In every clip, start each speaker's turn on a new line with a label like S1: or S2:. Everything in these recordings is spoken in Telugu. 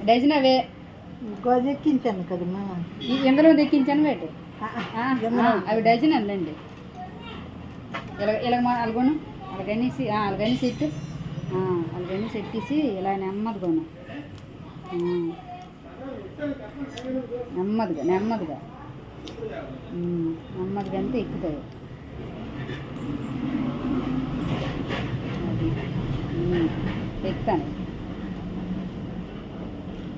S1: డజన్ అవే
S2: గోజు ఎక్కించాను కదమ్మా.
S1: ఇందులో ఎక్కించాను వేటు అవి డజన్ అండి. ఇలాగ అలాగోను అలాగనేసి అలాగని సెట్ అలాగని సెట్టేసి ఇలా నెమ్మదిగాను నెమ్మదిగా నెమ్మదిగా నెమ్మదిగా అంతా ఎక్కుతాయి. ఎక్కుతాను.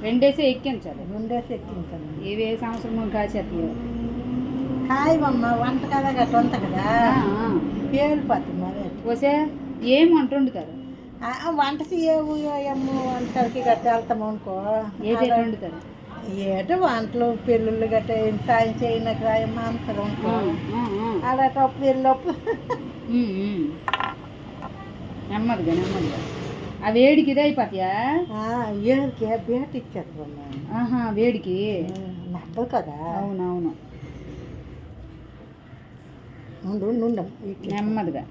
S1: రెండేసి ఎక్కించాలి.
S2: ఎక్కించాను.
S1: ఇవి ఏ సంవత్సరం కాసేస్తాయో
S2: కాయమమ్మ వంట కదా గట్ట వంట కదా పేలిపోతుంది. అదే
S1: వసే ఏం వంట వండుతారు?
S2: వంట చేయవు అమ్మ వంటలకి గట్ట వెళ్తాము అనుకో.
S1: ఏది వండుతారు?
S2: ఏటో వంటలు పెళ్ళిళ్ళు గట్ట సాయం చేయనకు రాయమ్మ అంటారు అనుకో. అలాంటప్పుడు వెళ్ళప్పుడు
S1: నెమ్మదిగా నెమ్మదిగా ఆ వేడికి ఇది అయిపోతాయా?
S2: వేడికి బేట ఇచ్చేస్తాం.
S1: వేడికి
S2: నవ్వు కదా.
S1: అవునవును. నెమ్మదిగా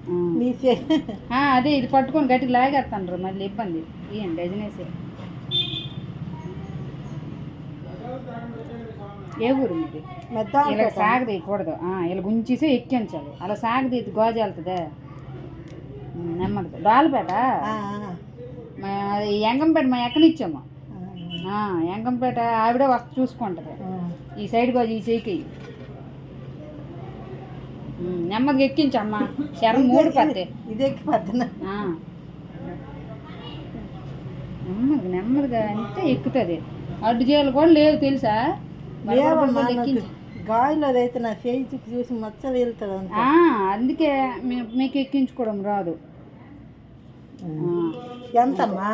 S1: అదే ఇది పట్టుకొని గట్టిగా లాగేస్తాను మళ్ళీ ఇబ్బంది. ఇవ్వండి డజనేసే. ఏ ఊరు మీది? ఇలా సాగదీయకూడదు. ఇలా గుంచేసి ఎక్కించాలి. అలా సాగదీ గోజ వెళ్తుందా నెమ్మదిగా. డాల్పేట ఎంగంపేట మా ఎక్కనిచ్చాము. ఎంగంపేట ఆవిడ వస్తు చూసుకుంటుంది. ఈ సైడ్ గోజ ఈ చేయికి నెమ్మదిగా ఎక్కించమ్మా. శరం మూడు పత్తే
S2: ఇది ఎక్కిపోతున్నా.
S1: నెమ్మదిగా నెమ్మదిగా అంటే ఎక్కుతుంది. అడ్డు చేయాలి కూడా లేవు తెలుసా?
S2: గాయలో అయితే నా చేయి చూసి మచ్చలు వెళ్తుంది.
S1: అందుకే మీకు ఎక్కించుకోవడం రాదు.
S2: ఎంతమ్మా?